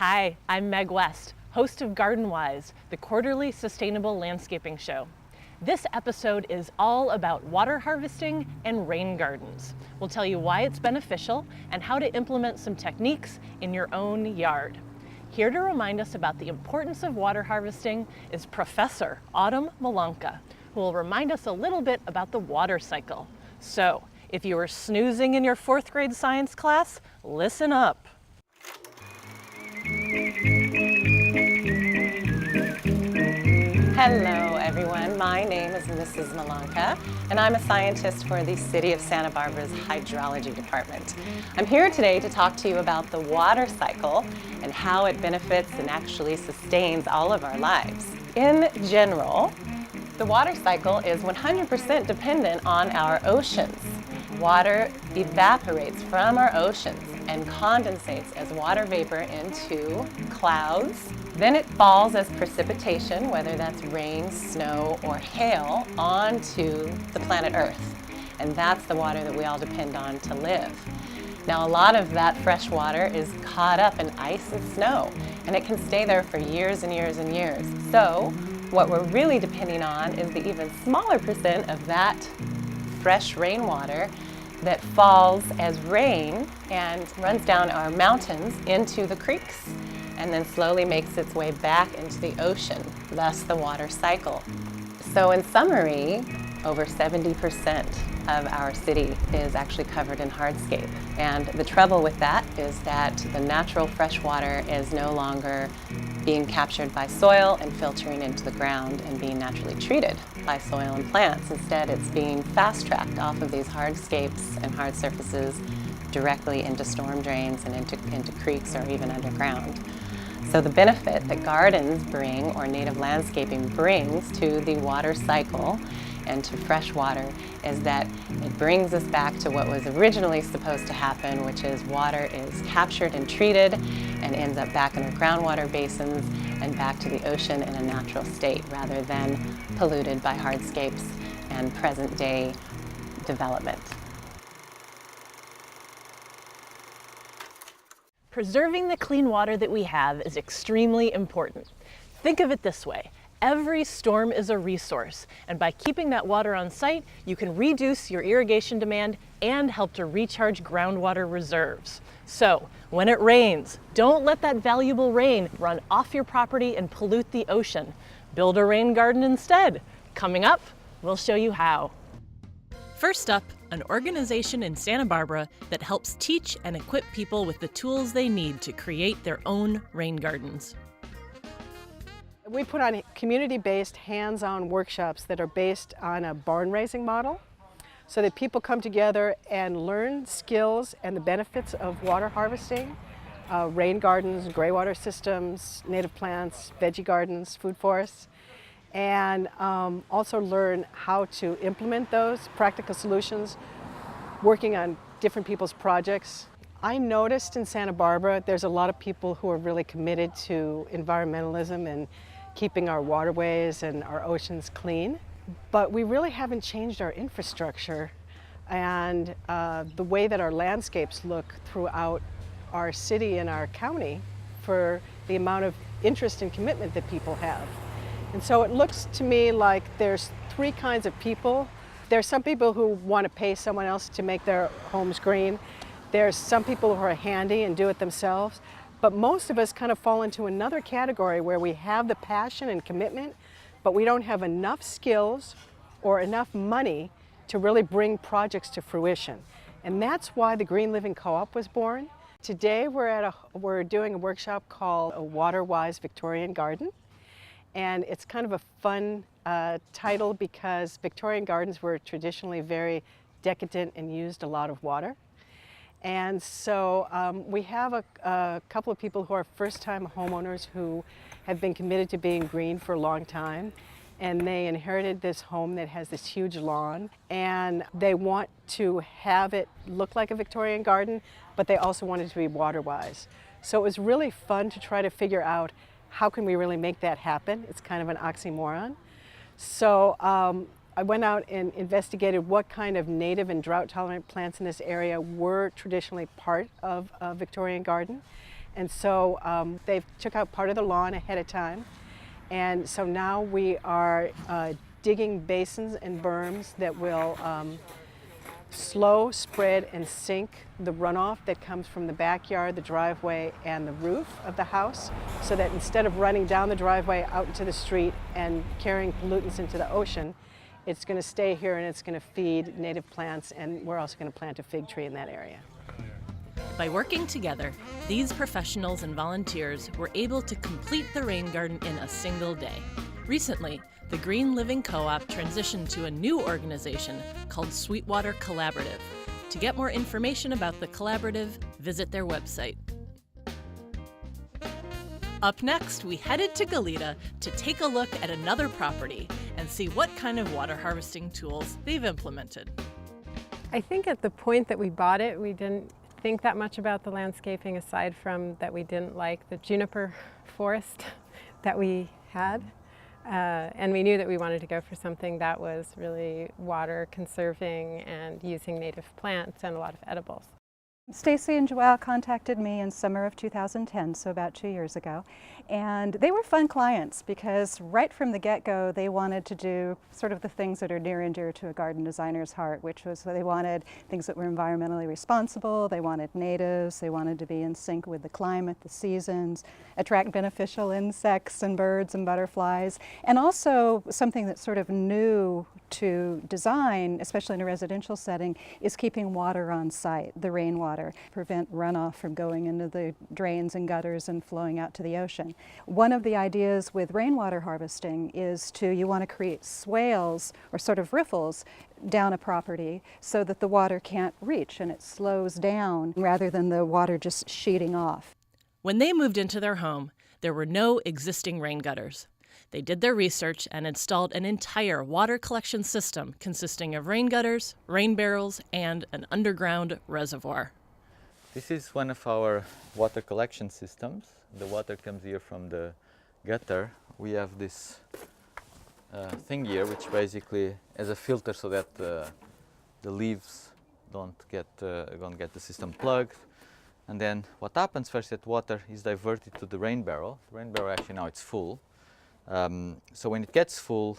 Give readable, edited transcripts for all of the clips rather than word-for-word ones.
Hi, I'm Meg West, host of Garden Wise, the quarterly sustainable landscaping show. This episode is all about water harvesting and rain gardens. We'll tell you why it's beneficial and how to implement some techniques in your own yard. Here to remind us about the importance of water harvesting is Professor Autumn Malanka, who will remind us a little bit about the water cycle. So, if you were snoozing in your 4th grade science class, listen up. Hello everyone, my name is Mrs. Malanka and I'm a scientist for the City of Santa Barbara's Hydrology Department. I'm here today to talk to you about the water cycle and how it benefits and actually sustains all of our lives. In general, the water cycle is 100% dependent on our oceans. Water evaporates from our oceans and condensates as water vapor into clouds. Then it falls as precipitation, whether that's rain, snow, or hail, onto the planet Earth. And that's the water that we all depend on to live. Now, a lot of that fresh water is caught up in ice and snow, and it can stay there for years and years and years. So, what we're really depending on is the even smaller percent of that fresh rainwater that falls as rain and runs down our mountains into the creeks and then slowly makes its way back into the ocean, thus the water cycle. So in summary, over 70% of our city is actually covered in hardscape. And the trouble with that is that the natural fresh water is no longer being captured by soil and filtering into the ground and being naturally treated by soil and plants. Instead, it's being fast-tracked off of these hardscapes and hard surfaces directly into storm drains and into creeks or even underground. So the benefit that gardens bring, or native landscaping brings, to the water cycle and to fresh water is that it brings us back to what was originally supposed to happen, which is water is captured and treated and ends up back in our groundwater basins and back to the ocean in a natural state rather than polluted by hardscapes and present-day development. Preserving the clean water that we have is extremely important. Think of it this way. Every storm is a resource, and by keeping that water on site, you can reduce your irrigation demand and help to recharge groundwater reserves. So, when it rains, don't let that valuable rain run off your property and pollute the ocean. Build a rain garden instead. Coming up, we'll show you how. First up, an organization in Santa Barbara that helps teach and equip people with the tools they need to create their own rain gardens. We put on community-based hands-on workshops that are based on a barn raising model so that people come together and learn skills and the benefits of water harvesting, rain gardens, gray water systems, native plants, veggie gardens, food forests, and also learn how to implement those practical solutions working on different people's projects. I noticed in Santa Barbara there's a lot of people who are really committed to environmentalism and keeping our waterways and our oceans clean, but we really haven't changed our infrastructure and the way that our landscapes look throughout our city and our county for the amount of interest and commitment that people have. And so it looks to me like there's 3 kinds of people. There's some people who want to pay someone else to make their homes green. There's some people who are handy and do it themselves. But most of us kind of fall into another category where we have the passion and commitment, but we don't have enough skills or enough money to really bring projects to fruition. And that's why the Green Living Co-op was born. Today we're doing a workshop called a Water-Wise Victorian Garden. And it's kind of a fun title because Victorian gardens were traditionally very decadent and used a lot of water. And so we have a couple of people who are first-time homeowners who have been committed to being green for a long time. And they inherited this home that has this huge lawn. And they want to have it look like a Victorian garden, but they also want it to be water-wise. So it was really fun to try to figure out how can we really make that happen. It's kind of an oxymoron. So I went out and investigated what kind of native and drought-tolerant plants in this area were traditionally part of a Victorian garden. And so they took out part of the lawn ahead of time. And so now we are digging basins and berms that will slow spread and sink the runoff that comes from the backyard, the driveway, and the roof of the house, so that instead of running down the driveway out into the street and carrying pollutants into the ocean, it's going to stay here and it's going to feed native plants, and we're also going to plant a fig tree in that area. By working together, these professionals and volunteers were able to complete the rain garden in a single day. Recently, the Green Living Co-op transitioned to a new organization called Sweetwater Collaborative. To get more information about the collaborative, visit their website. Up next, we headed to Goleta to take a look at another property and see what kind of water harvesting tools they've implemented. I think at the point that we bought it, we didn't think that much about the landscaping, aside from that we didn't like the juniper forest that we had. And we knew that we wanted to go for something that was really water conserving and using native plants and a lot of edibles. Stacy and Joelle contacted me in summer of 2010, so about 2 years ago, and they were fun clients because right from the get-go they wanted to do sort of the things that are near and dear to a garden designer's heart, which was they wanted things that were environmentally responsible, they wanted natives, they wanted to be in sync with the climate, the seasons, attract beneficial insects and birds and butterflies, and also something that's sort of new to design, especially in a residential setting, is keeping water on site, the rainwater, prevent runoff from going into the drains and gutters and flowing out to the ocean. One of the ideas with rainwater harvesting is you want to create swales or sort of riffles down a property so that the water can't reach and it slows down rather than the water just sheeting off. When they moved into their home, there were no existing rain gutters. They did their research and installed an entire water collection system consisting of rain gutters, rain barrels, and an underground reservoir. This is one of our water collection systems. The water comes here from the gutter. We have this thing here which basically is a filter so that the leaves don't get the system plugged. And then what happens first, that water is diverted to the rain barrel. The rain barrel actually now it's full. So when it gets full,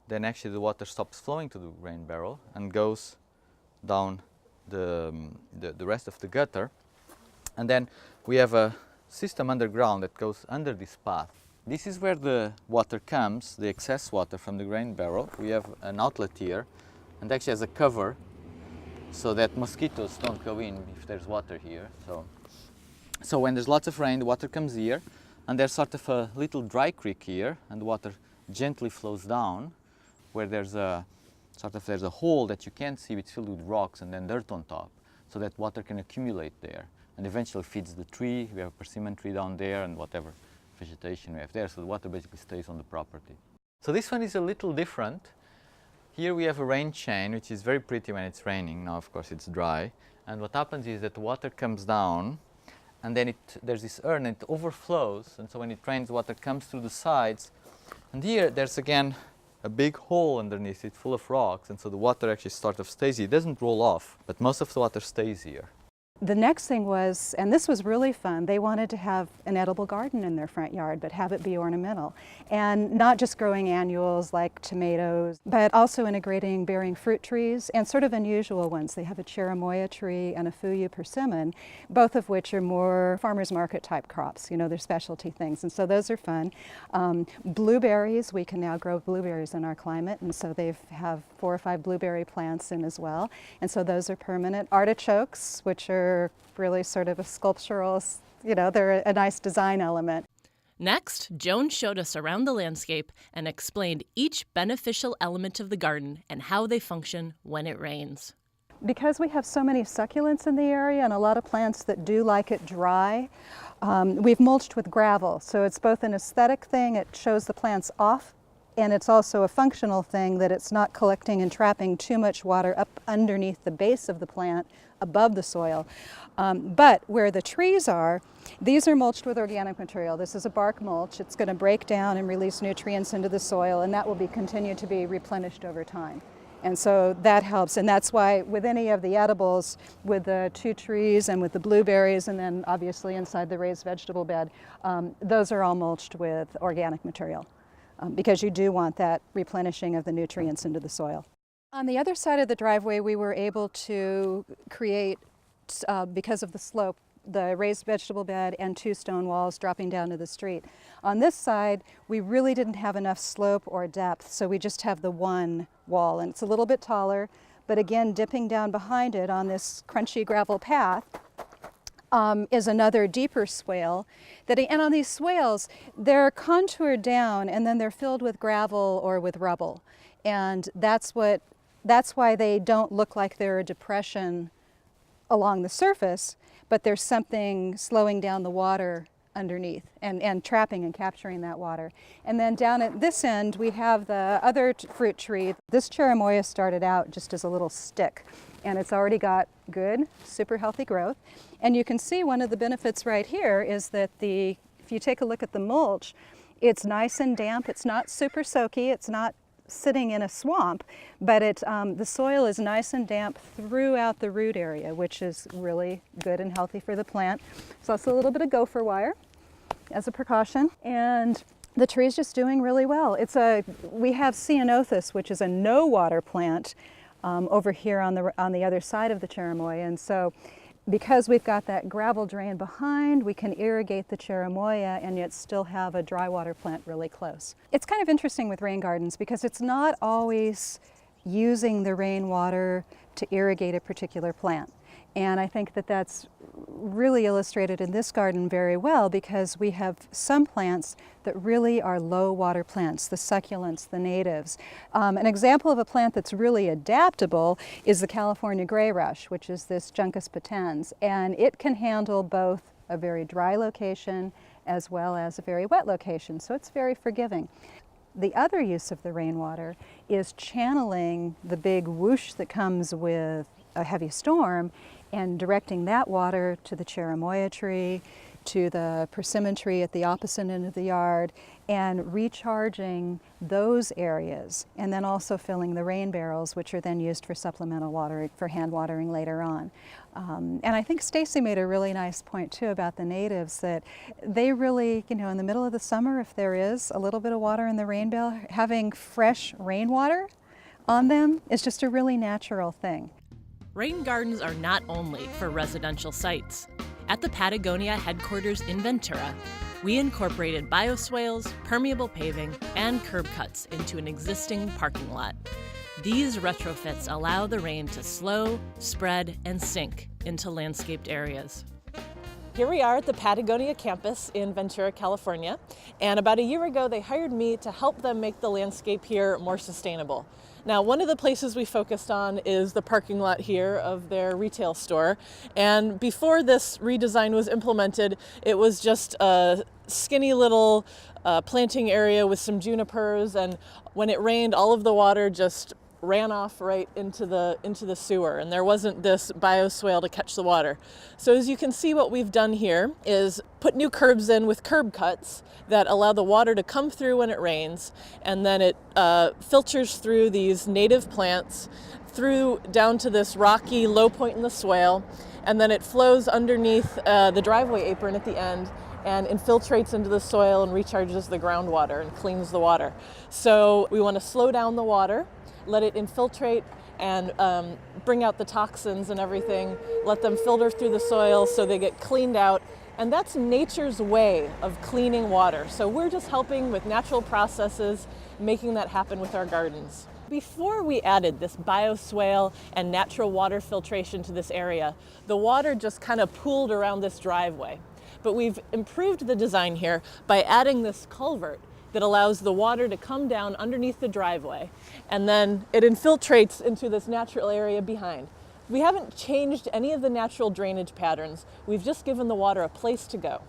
then actually the water stops flowing to the rain barrel and goes down the rest of the gutter. And then we have a system underground that goes under this path. This is where the water comes, the excess water from the rain barrel. We have an outlet here, and actually has a cover so that mosquitoes don't go in if there's water here. So when there's lots of rain, the water comes here, and there's sort of a little dry creek here, and the water gently flows down, where there's a hole that you can't see, it's filled with rocks and then dirt on top, so that water can accumulate there, and eventually feeds the tree. We have a persimmon tree down there and whatever vegetation we have there, so the water basically stays on the property. So this one is a little different. Here we have a rain chain, which is very pretty when it's raining. Now of course it's dry, and what happens is that the water comes down, and then there's this urn and it overflows, and so when it rains, water comes through the sides, and here there's again a big hole underneath it full of rocks, and so the water actually sort of stays here. It doesn't roll off, but most of the water stays here. The next thing was, and this was really fun, they wanted to have an edible garden in their front yard, but have it be ornamental. And not just growing annuals like tomatoes, but also integrating bearing fruit trees and sort of unusual ones. They have a cherimoya tree and a fuyu persimmon, both of which are more farmers market type crops. You know, they're specialty things, and so those are fun. Blueberries, we can now grow blueberries in our climate, and so they have 4 or 5 blueberry plants in as well. And so those are permanent. Artichokes, which are really sort of a sculptural, you know, they're a nice design element. Next, Joan showed us around the landscape and explained each beneficial element of the garden and how they function when it rains. Because we have so many succulents in the area and a lot of plants that do like it dry, we've mulched with gravel. So it's both an aesthetic thing, it shows the plants off, and it's also a functional thing that it's not collecting and trapping too much water up underneath the base of the plant above the soil. But where the trees are, these are mulched with organic material. This is a bark mulch. It's going to break down and release nutrients into the soil, and that will continue to be replenished over time. And so that helps, and that's why with any of the edibles, with the 2 trees and with the blueberries, and then obviously inside the raised vegetable bed, those are all mulched with organic material because you do want that replenishing of the nutrients into the soil. On the other side of the driveway, we were able to create, because of the slope, the raised vegetable bed and 2 stone walls dropping down to the street. On this side, we really didn't have enough slope or depth, so we just have the 1 wall, and it's a little bit taller, but again, dipping down behind it on this crunchy gravel path is another deeper swale. And on these swales, they're contoured down and then they're filled with gravel or with rubble. And that's why they don't look like they're a depression along the surface, but there's something slowing down the water underneath and trapping and capturing that water. And then down at this end, we have the other fruit tree. This cherimoya started out just as a little stick, and it's already got good, super healthy growth. And you can see one of the benefits right here is that if you take a look at the mulch, it's nice and damp. It's not super soaky. It's not sitting in a swamp, but the soil is nice and damp throughout the root area, which is really good and healthy for the plant. There's also a little bit of gopher wire as a precaution, and the tree is just doing really well. We have ceanothus, which is a no water plant over here on the other side of the cherimoya, and so because we've got that gravel drain behind, we can irrigate the cherimoya and yet still have a dry water plant really close. It's kind of interesting with rain gardens because it's not always using the rainwater to irrigate a particular plant. And I think that that's really illustrated in this garden very well because we have some plants that really are low water plants, the succulents, the natives. An example of a plant that's really adaptable is the California gray rush, which is this Juncus potens, and it can handle both a very dry location as well as a very wet location, so it's very forgiving. The other use of the rainwater is channeling the big whoosh that comes with a heavy storm and directing that water to the cherimoya tree, to the persimmon tree at the opposite end of the yard, and recharging those areas, and then also filling the rain barrels, which are then used for supplemental water, for hand watering later on. And I think Stacy made a really nice point too about the natives, that they really, in the middle of the summer, if there is a little bit of water in the rain barrel, having fresh rainwater on them is just a really natural thing. Rain gardens are not only for residential sites. At the Patagonia headquarters in Ventura, we incorporated bioswales, permeable paving, and curb cuts into an existing parking lot. These retrofits allow the rain to slow, spread, and sink into landscaped areas. Here we are at the Patagonia campus in Ventura, California, and about a year ago they hired me to help them make the landscape here more sustainable. Now, one of the places we focused on is the parking lot here of their retail store, and before this redesign was implemented, it was just a skinny little planting area with some junipers, and when it rained, all of the water just ran off right into the sewer, and there wasn't this bioswale to catch the water. So as you can see, what we've done here is put new curbs in with curb cuts that allow the water to come through when it rains, and then it filters through these native plants through down to this rocky low point in the swale, and then it flows underneath the driveway apron at the end and infiltrates into the soil and recharges the groundwater and cleans the water. So we want to slow down the water, let it infiltrate and bring out the toxins and everything, let them filter through the soil so they get cleaned out. And that's nature's way of cleaning water. So we're just helping with natural processes, making that happen with our gardens. Before we added this bioswale and natural water filtration to this area, the water just kind of pooled around this driveway. But we've improved the design here by adding this culvert that allows the water to come down underneath the driveway, and then it infiltrates into this natural area behind. We haven't changed any of the natural drainage patterns. We've just given the water a place to go.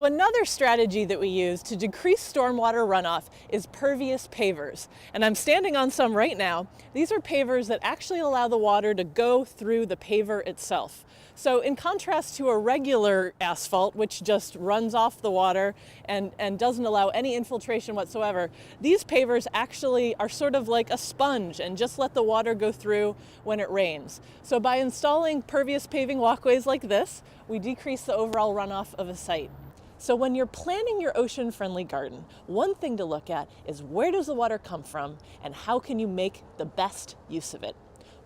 Another strategy that we use to decrease stormwater runoff is pervious pavers. And I'm standing on some right now. These are pavers that actually allow the water to go through the paver itself. So in contrast to a regular asphalt, which just runs off the water and doesn't allow any infiltration whatsoever, these pavers actually are sort of like a sponge and just let the water go through when it rains. So by installing pervious paving walkways like this, we decrease the overall runoff of a site. So when you're planning your ocean-friendly garden, one thing to look at is where does the water come from and how can you make the best use of it?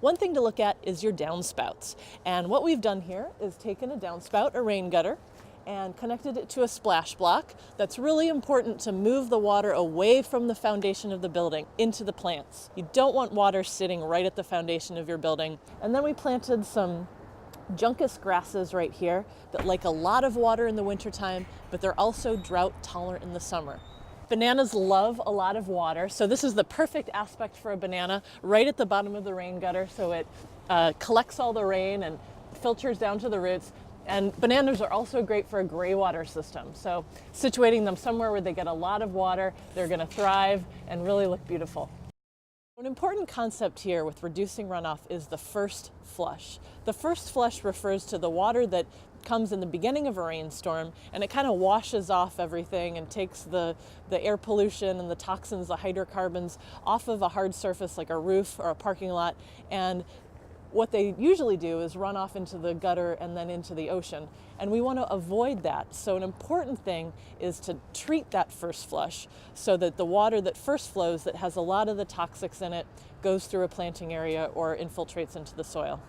One thing to look at is your downspouts. And what we've done here is taken a downspout, a rain gutter, and connected it to a splash block. That's really important to move the water away from the foundation of the building into the plants. You don't want water sitting right at the foundation of your building. And then we planted some juncus grasses right here that like a lot of water in the wintertime, but they're also drought tolerant in the summer. Bananas love a lot of water, so this is the perfect aspect for a banana right at the bottom of the rain gutter, so it collects all the rain and filters down to the roots. And bananas are also great for a gray water system, so situating them somewhere where they get a lot of water, they're going to thrive and really look beautiful. An important concept here with reducing runoff is the first flush. The first flush refers to the water that comes in the beginning of a rainstorm and it kind of washes off everything and takes the air pollution and the toxins, the hydrocarbons off of a hard surface like a roof or a parking lot. And what they usually do is run off into the gutter and then into the ocean. And we want to avoid that. So an important thing is to treat that first flush so that the water that first flows that has a lot of the toxics in it goes through a planting area or infiltrates into the soil.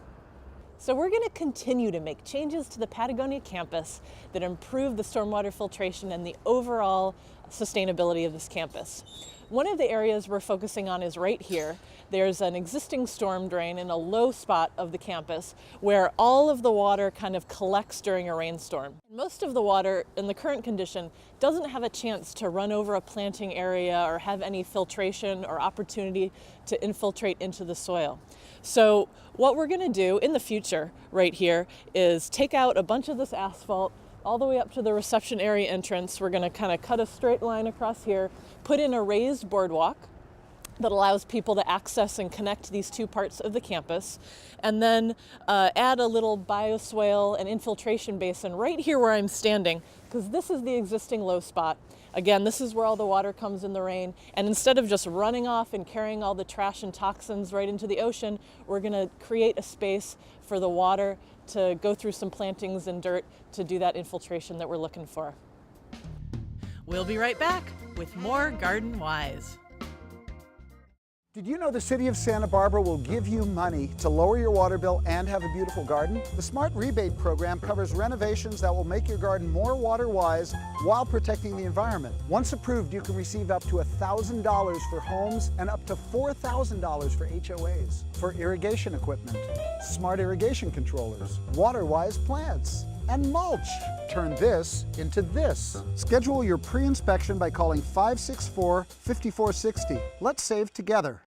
So we're going to continue to make changes to the Patagonia campus that improve the stormwater filtration and the overall sustainability of this campus. One of the areas we're focusing on is right here. There's an existing storm drain in a low spot of the campus where all of the water kind of collects during a rainstorm. Most of the water in the current condition doesn't have a chance to run over a planting area or have any filtration or opportunity to infiltrate into the soil. So what we're going to do in the future right here is take out a bunch of this asphalt all the way up to the reception area entrance. We're going to kind of cut a straight line across here, put in a raised boardwalk that allows people to access and connect these two parts of the campus, and then add a little bioswale and infiltration basin right here where I'm standing, because this is the existing low spot. Again, this is where all the water comes in the rain, and instead of just running off and carrying all the trash and toxins right into the ocean, we're going to create a space for the water to go through some plantings and dirt to do that infiltration that we're looking for. We'll be right back with more Garden Wise. Did you know the City of Santa Barbara will give you money to lower your water bill and have a beautiful garden? The Smart Rebate Program covers renovations that will make your garden more water-wise while protecting the environment. Once approved, you can receive up to $1,000 for homes and up to $4,000 for HOAs, for irrigation equipment, smart irrigation controllers, water-wise plants, and mulch. Turn this into this. Schedule your pre-inspection by calling 564-5460. Let's save together.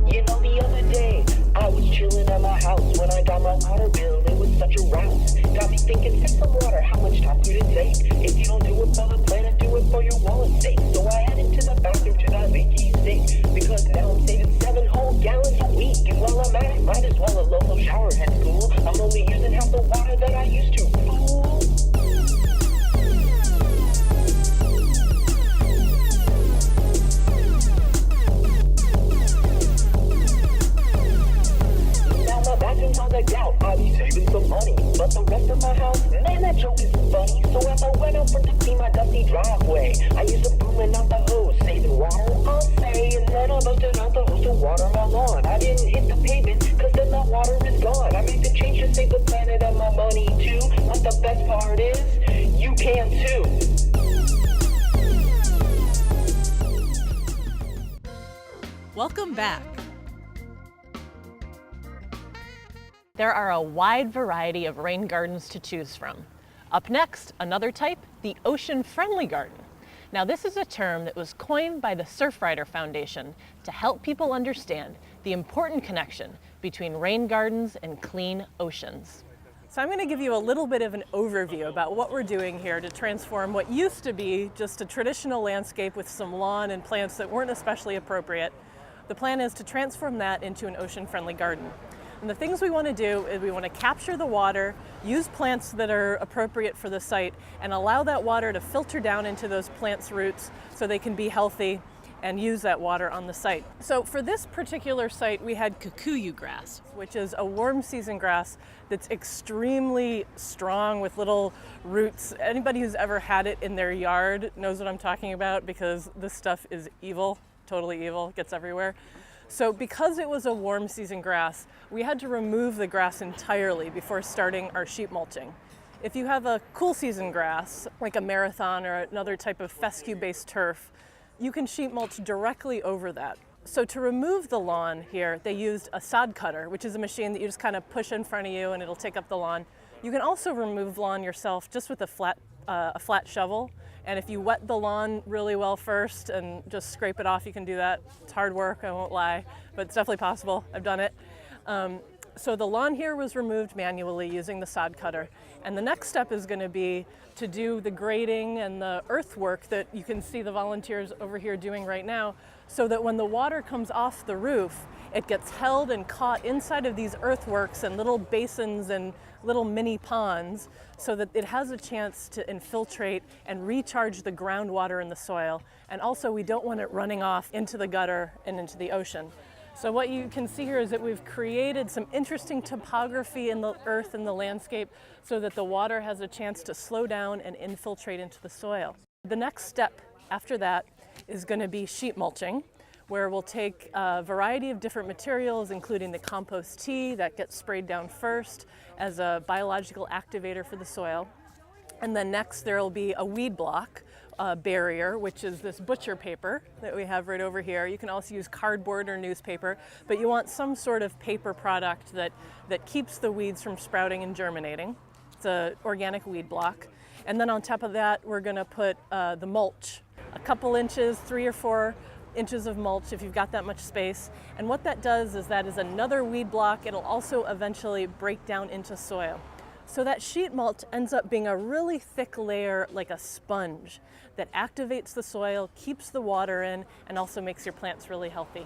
You know, the other day, I was chilling at my house when I got my water bill. It was such a rouse. Got me thinking, save some water, how much time could it take? If you don't do it for the planet, do it for your wallet's sake. So I headed to the bathroom to that leaky sink, because now I'm saving 7 whole gallons a week. And while I'm at it, might as well a local shower head school. I'm only using half the water that I used to. Fool. Bathroom's all decked out, I'll be saving some money. But the rest of my house, man, that joke isn't funny. So as I went out to clean my dusty driveway, I used a broom and not the hose, saving water, I'll say. And then I busted out the hose to water my lawn. I didn't hit the pavement, cause then the water is gone. I made the change to save the planet and my money too. But the best part is, you can too. Welcome back. There are a wide variety of rain gardens to choose from. Up next, another type, the ocean-friendly garden. Now this is a term that was coined by the Surfrider Foundation to help people understand the important connection between rain gardens and clean oceans. So I'm going to give you a little bit of an overview about what we're doing here to transform what used to be just a traditional landscape with some lawn and plants that weren't especially appropriate. The plan is to transform that into an ocean-friendly garden. And the things we want to do is we want to capture the water, use plants that are appropriate for the site, and allow that water to filter down into those plants' roots so they can be healthy and use that water on the site. So for this particular site, we had Kikuyu grass, which is a warm season grass that's extremely strong with little roots. Anybody who's ever had it in their yard knows what I'm talking about, because this stuff is evil, totally evil, it gets everywhere. So because it was a warm season grass, we had to remove the grass entirely before starting our sheet mulching. If you have a cool season grass, like a marathon or another type of fescue-based turf, you can sheet mulch directly over that. So to remove the lawn here, they used a sod cutter, which is a machine that you just kind of push in front of you and it'll take up the lawn. You can also remove lawn yourself just with a flat shovel. And if you wet the lawn really well first and just scrape it off, you can do that. It's hard work, I won't lie, but it's definitely possible. I've done it. So the lawn here was removed manually using the sod cutter. And the next step is going to be to do the grading and the earthwork that you can see the volunteers over here doing right now, so that when the water comes off the roof, it gets held and caught inside of these earthworks and little basins and little mini ponds, so that it has a chance to infiltrate and recharge the groundwater in the soil. And also, we don't want it running off into the gutter and into the ocean. So what you can see here is that we've created some interesting topography in the earth and the landscape so that the water has a chance to slow down and infiltrate into the soil. The next step after that is going to be sheet mulching, where we'll take a variety of different materials, including the compost tea that gets sprayed down first as a biological activator for the soil. And then next there will be a weed block barrier, which is this butcher paper that we have right over here. You can also use cardboard or newspaper, but you want some sort of paper product that keeps the weeds from sprouting and germinating. It's an organic weed block. And then on top of that, we're going to put the mulch, a couple inches, 3 or 4 inches of mulch if you've got that much space. And what that does is that is another weed block. It'll also eventually break down into soil. So that sheet mulch ends up being a really thick layer, like a sponge, that activates the soil, keeps the water in, and also makes your plants really healthy.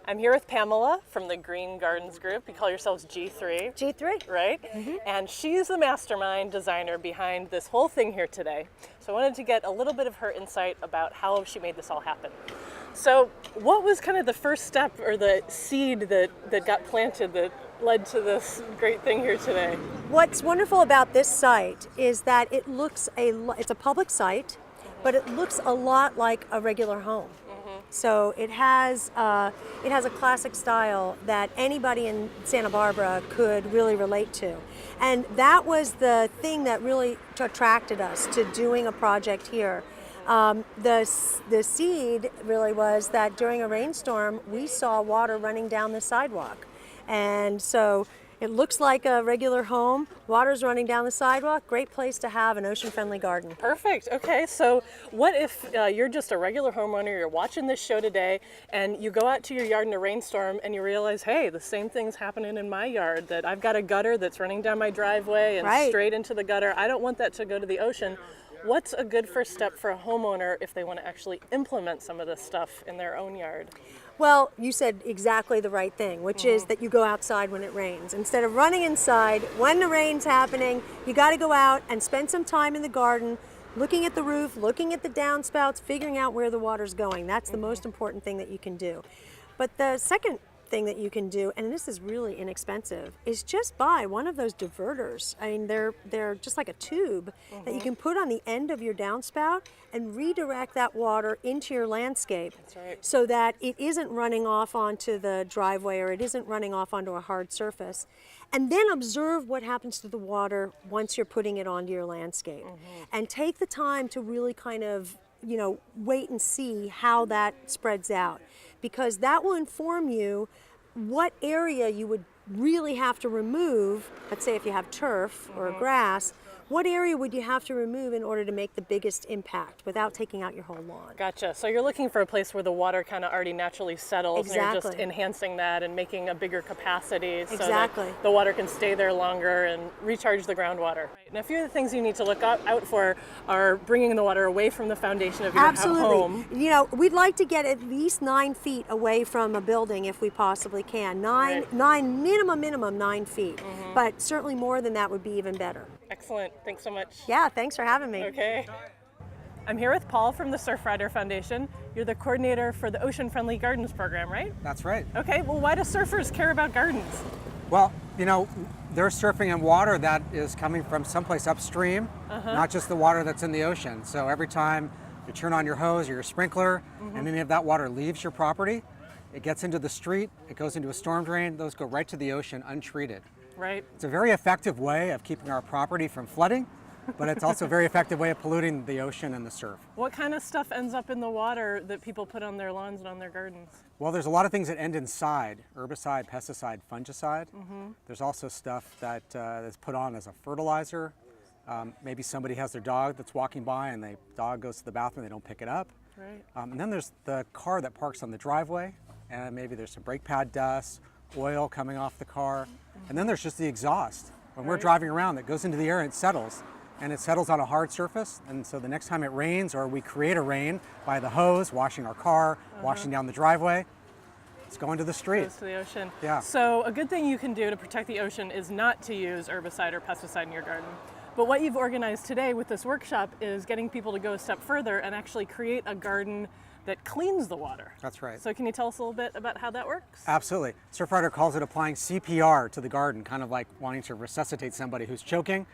I'm here with Pamela from the Green Gardens Group. You call yourselves G3. G3. Right? Mm-hmm. And she's the mastermind designer behind this whole thing here today. So I wanted to get a little bit of her insight about how she made this all happen. So what was kind of the first step or the seed that got planted that led to this great thing here today? What's wonderful about this site is that it's a public site, but it looks a lot like a regular home. So it has a classic style that anybody in Santa Barbara could really relate to. And that was the thing that really attracted us to doing a project here. The seed really was that during a rainstorm, we saw water running down the sidewalk. And so it looks like a regular home, water's running down the sidewalk, great place to have an ocean-friendly garden. Perfect. Okay, so what if you're just a regular homeowner, you're watching this show today, and you go out to your yard in a rainstorm and you realize, hey, the same thing's happening in my yard, that I've got a gutter that's running down my driveway and straight into the gutter. I don't want that to go to the ocean. What's a good first step for a homeowner if they want to actually implement some of this stuff in their own yard? Well, you said exactly the right thing, which is that you go outside when it rains. Instead of running inside, when the rain's happening, you got to go out and spend some time in the garden, looking at the roof, looking at the downspouts, figuring out where the water's going. That's the most important thing that you can do. But the second thing that you can do, and this is really inexpensive, is just buy one of those diverters. I mean, they're just like a tube that you can put on the end of your downspout and redirect that water into your landscape. That's right. So that it isn't running off onto the driveway or it isn't running off onto a hard surface. And then observe what happens to the water once you're putting it onto your landscape. And take the time to really kind of, wait and see how that spreads out, because that will inform you what area you would really have to remove. Let's say if you have turf or grass, what area would you have to remove in order to make the biggest impact without taking out your whole lawn? Gotcha. So you're looking for a place where the water kind of already naturally settles, and you're just Exactly. enhancing that and making a bigger capacity so Exactly. that the water can stay there longer and recharge the groundwater. Right. And a few of the things you need to look out for are bringing the water away from the foundation of your Absolutely. home. You know, we'd like to get at least 9 feet away from a building if we possibly can. Nine, minimum 9 feet. But certainly more than that would be even better. Excellent. Thanks so much. Yeah, thanks for having me. Okay. I'm here with Paul from the Surfrider Foundation. You're the coordinator for the Ocean Friendly Gardens program, right? That's right. Okay, well, why do surfers care about gardens? Well, you know, they're surfing in water that is coming from someplace upstream, not just the water that's in the ocean. So every time you turn on your hose or your sprinkler and any of that water leaves your property, it gets into the street, it goes into a storm drain, those go right to the ocean untreated. Right. It's a very effective way of keeping our property from flooding, but it's also a very effective way of polluting the ocean and the surf. What kind of stuff ends up in the water that people put on their lawns and on their gardens? Well, there's a lot of things that end in side, herbicide, pesticide, fungicide. There's also stuff that is put on as a fertilizer. Maybe somebody has their dog that's walking by and the dog goes to the bathroom, they don't pick it up. Right. And then there's the car that parks on the driveway, and maybe there's some brake pad dust, oil coming off the car. And then there's just the exhaust. When we're driving around, that goes into the air and it settles on a hard surface. And so the next time it rains, or we create a rain by the hose, washing our car, washing down the driveway, it's going to the street. Goes to the ocean. Yeah. So a good thing you can do to protect the ocean is not to use herbicide or pesticide in your garden. But what you've organized today with this workshop is getting people to go a step further and actually create a garden that cleans the water. That's right. So can you tell us a little bit about how that works? Absolutely. Surfrider calls it applying CPR to the garden, kind of like wanting to resuscitate somebody who's choking.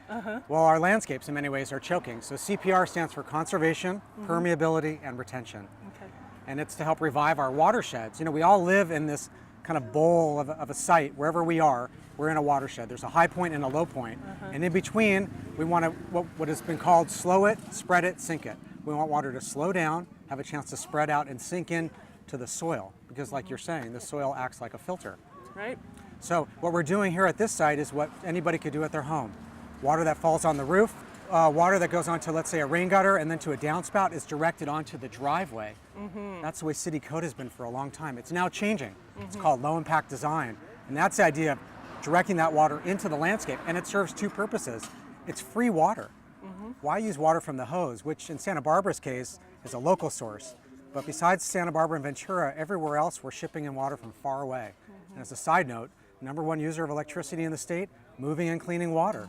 Well, our landscapes in many ways are choking. So CPR stands for conservation, permeability, and retention. Okay. And it's to help revive our watersheds. You know, we all live in this kind of bowl of a site. Wherever we are, we're in a watershed. There's a high point and a low point. And in between, we want to, what has been called slow it, spread it, sink it. We want water to slow down, have a chance to spread out and sink in to the soil. Because like you're saying, the soil acts like a filter. Right. So what we're doing here at this site is what anybody could do at their home. Water that falls on the roof, water that goes onto, let's say, a rain gutter and then to a downspout is directed onto the driveway. That's the way city code has been for a long time. It's now changing. It's called low impact design. And that's the idea of directing that water into the landscape. And it serves two purposes. It's free water. Why use water from the hose, which in Santa Barbara's case is a local source. But besides Santa Barbara and Ventura, everywhere else we're shipping in water from far away. And as a side note, #1 user of electricity in the state, moving and cleaning water.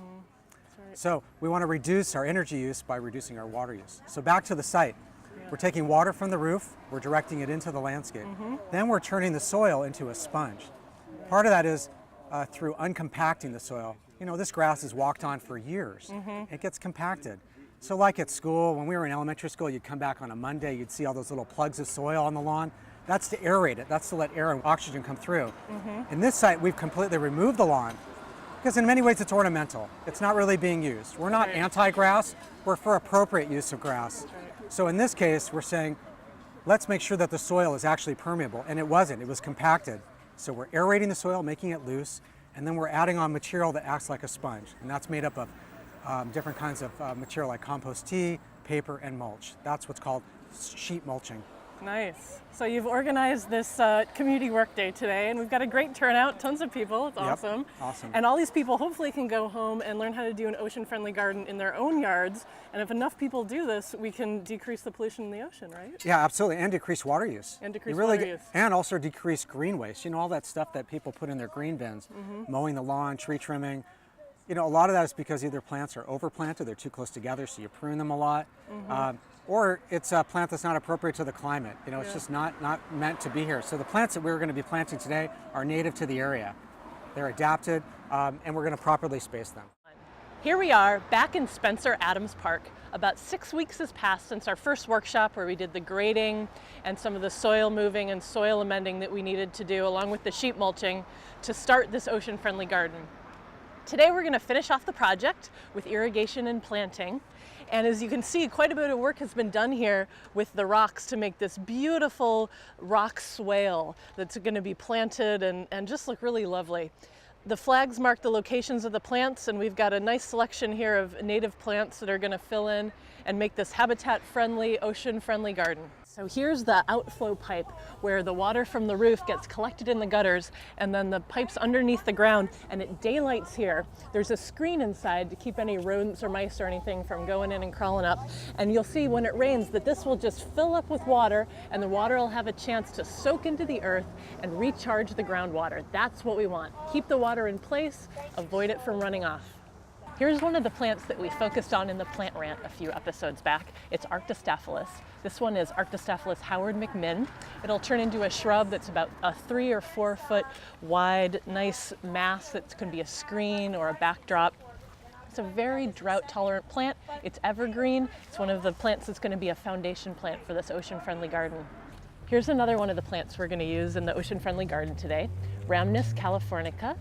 So we want to reduce our energy use by reducing our water use. So back to the site. We're taking water from the roof, we're directing it into the landscape. Then we're turning the soil into a sponge. Part of that is through uncompacting the soil. You know, this grass is walked on for years. It gets compacted. So like at school, when we were in elementary school, you'd come back on a Monday, you'd see all those little plugs of soil on the lawn. That's to aerate it. That's to let air and oxygen come through. In this site, we've completely removed the lawn because in many ways it's ornamental. It's not really being used. We're not anti-grass, we're for appropriate use of grass. So in this case, we're saying, let's make sure that the soil is actually permeable, and it wasn't, it was compacted. So we're aerating the soil, making it loose, and then we're adding on material that acts like a sponge, and that's made up of different kinds of material like compost tea, paper, and mulch. That's what's called sheet mulching. Nice. So you've organized this community work day today, and we've got a great turnout, tons of people. It's awesome. Awesome. And all these people hopefully can go home and learn how to do an ocean-friendly garden in their own yards. And if enough people do this, we can decrease the pollution in the ocean, right? Yeah, absolutely, and decrease water use. And decrease water use. And also decrease green waste. You know, all that stuff that people put in their green bins, mowing the lawn, tree trimming. You know, a lot of that is because either plants are overplanted, they're too close together, so you prune them a lot. Or it's a plant that's not appropriate to the climate. You know, it's just not meant to be here. So the plants that we're going to be planting today are native to the area. They're adapted, and we're going to properly space them. Here we are back in Spencer Adams Park. About 6 weeks has passed since our first workshop where we did the grading and some of the soil moving and soil amending that we needed to do along with the sheet mulching to start this ocean-friendly garden. Today we're going to finish off the project with irrigation and planting. And as you can see, quite a bit of work has been done here with the rocks to make this beautiful rock swale that's going to be planted and just look really lovely. The flags mark the locations of the plants, and we've got a nice selection here of native plants that are going to fill in and make this habitat-friendly, ocean-friendly garden. So here's the outflow pipe where the water from the roof gets collected in the gutters, and then the pipe's underneath the ground and it daylights here. There's a screen inside to keep any rodents or mice or anything from going in and crawling up. And you'll see when it rains that this will just fill up with water, and the water will have a chance to soak into the earth and recharge the groundwater. That's what we want. Keep the water in place, avoid it from running off. Here's one of the plants that we focused on in the plant rant a few episodes back. It's Arctostaphylos. This one is Arctostaphylos Howard McMinn. It'll turn into a shrub that's about a 3 or 4 foot wide, nice mass that could be a screen or a backdrop. It's a very drought tolerant plant. It's evergreen. It's one of the plants that's going to be a foundation plant for this ocean-friendly garden. Here's another one of the plants we're going to use in the ocean-friendly garden today, Rhamnus californica,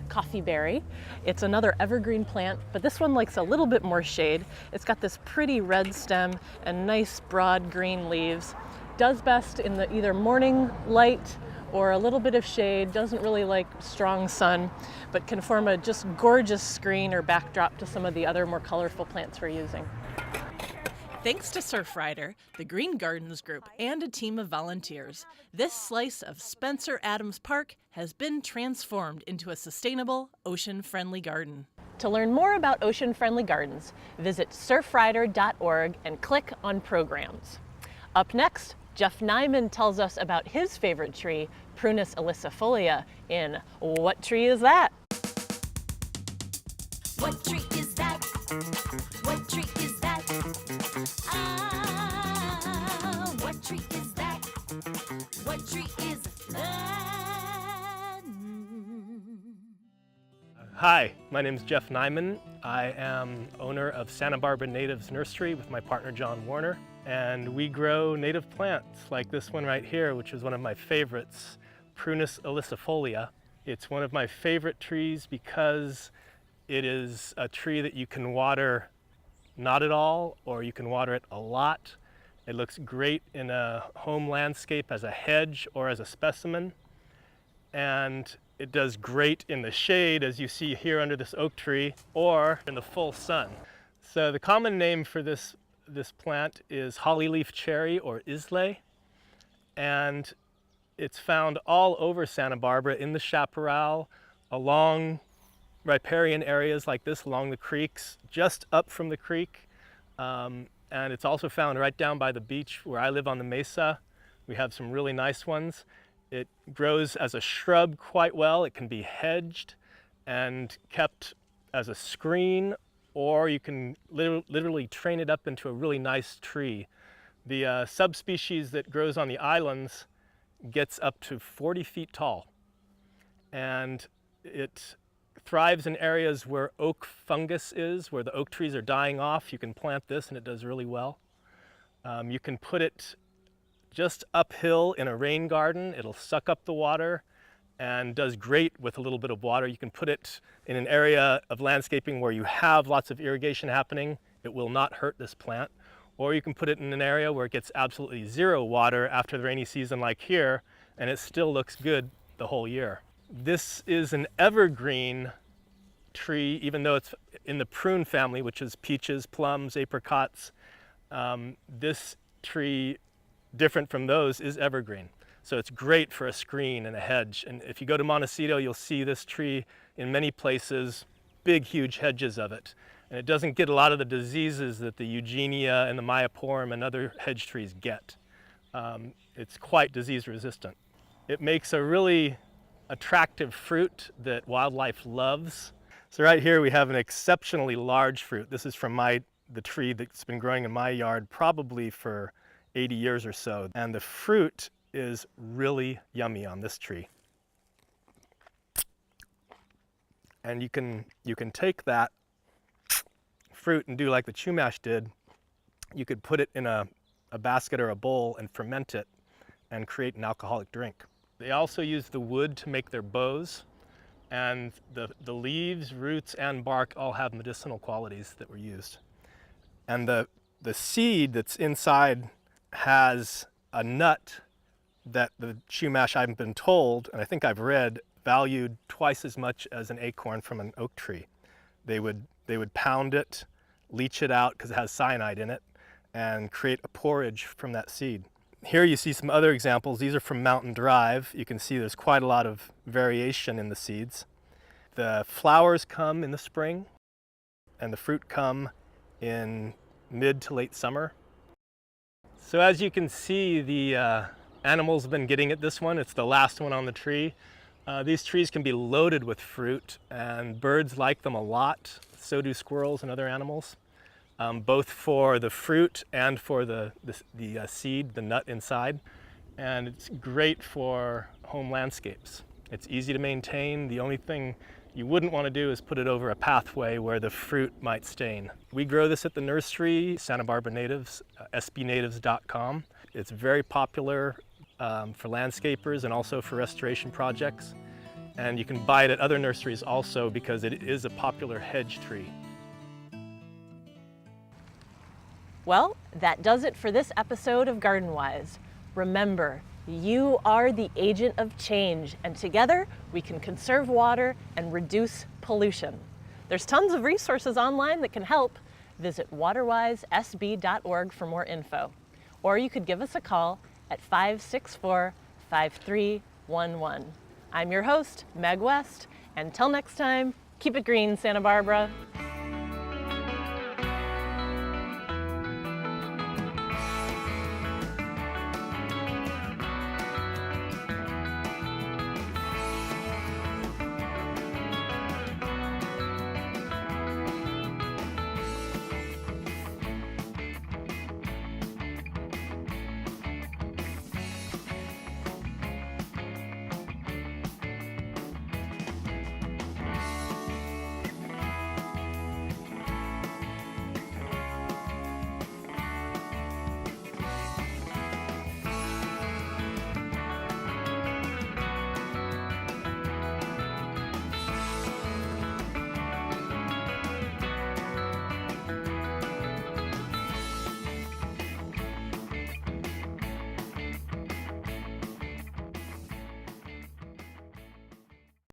Coffee-Berry. It's another evergreen plant, but this one likes a little bit more shade. It's got this pretty red stem and nice broad green leaves. Does best in the either morning light or a little bit of shade. Doesn't really like strong sun, but can form a just gorgeous screen or backdrop to some of the other more colorful plants we're using. Thanks to Surfrider, the Green Gardens Group, and a team of volunteers, this slice of Spencer Adams Park has been transformed into a sustainable, ocean-friendly garden. To learn more about ocean-friendly gardens, visit surfrider.org and click on Programs. Up next, Jeff Niemann tells us about his favorite tree, Prunus ilicifolia, in What Tree Is That? What tree is that? What tree is that? Ah, what tree is that? What tree is that? Hi, my name is Jeff Nighman. I am owner of Santa Barbara Natives Nursery with my partner John Warner, and we grow native plants like this one right here, which is one of my favorites, Prunus ilicifolia. It's one of my favorite trees because it is a tree that you can water not at all, or you can water it a lot. It looks great in a home landscape as a hedge or as a specimen. And it does great in the shade, as you see here under this oak tree, or in the full sun. So the common name for this plant is Hollyleaf Cherry or Islay. And it's found all over Santa Barbara in the chaparral, along riparian areas like this, along the creeks, just up from the creek. And it's also found right down by the beach where I live on the mesa. We have some really nice ones. It grows as a shrub quite well. It can be hedged and kept as a screen, or you can literally train it up into a really nice tree. The subspecies that grows on the islands gets up to 40 feet tall. And it thrives in areas where oak fungus is, where the oak trees are dying off. You can plant this and it does really well. You can put it just uphill in a rain garden. It'll suck up the water and does great with a little bit of water. You can put it in an area of landscaping where you have lots of irrigation happening. It will not hurt this plant. Or you can put it in an area where it gets absolutely zero water after the rainy season like here, and it still looks good the whole year. This is an evergreen tree, even though it's in the prune family, which is peaches, plums, apricots. This tree, different from those, is evergreen. So it's great for a screen and a hedge. And if you go to Montecito, you'll see this tree in many places, big, huge hedges of it. And it doesn't get a lot of the diseases that the Eugenia and the Myoporum and other hedge trees get. It's quite disease resistant. It makes a really attractive fruit that wildlife loves. So right here we have an exceptionally large fruit. This is from the tree that's been growing in my yard probably for 80 years or so. And the fruit is really yummy on this tree. And you can take that fruit and do like the Chumash did. You could put it in a basket or a bowl and ferment it and create an alcoholic drink. They also use the wood to make their bows, and the leaves, roots, and bark all have medicinal qualities that were used. And the seed that's inside has a nut that the Chumash, I've been told, and I think I've read, valued twice as much as an acorn from an oak tree. They would pound it, leach it out because it has cyanide in it, and create a porridge from that seed. Here you see some other examples. These are from Mountain Drive. You can see there's quite a lot of variation in the seeds. The flowers come in the spring, and the fruit come in mid to late summer. So as you can see, the animals have been getting at this one. It's the last one on the tree. These trees can be loaded with fruit, and birds like them a lot. So do squirrels and other animals, both for the fruit and for the seed, the nut inside. And it's great for home landscapes. It's easy to maintain. The only thing you wouldn't want to do is put it over a pathway where the fruit might stain. We grow this at the nursery, Santa Barbara Natives, sbnatives.com. It's very popular for landscapers and also for restoration projects. And you can buy it at other nurseries also because it is a popular hedge tree. Well, that does it for this episode of Garden Wise. Remember, you are the agent of change, and together we can conserve water and reduce pollution. There's tons of resources online that can help. Visit waterwisesb.org for more info. Or you could give us a call at 564-5311. I'm your host, Meg West. Until next time, keep it green, Santa Barbara.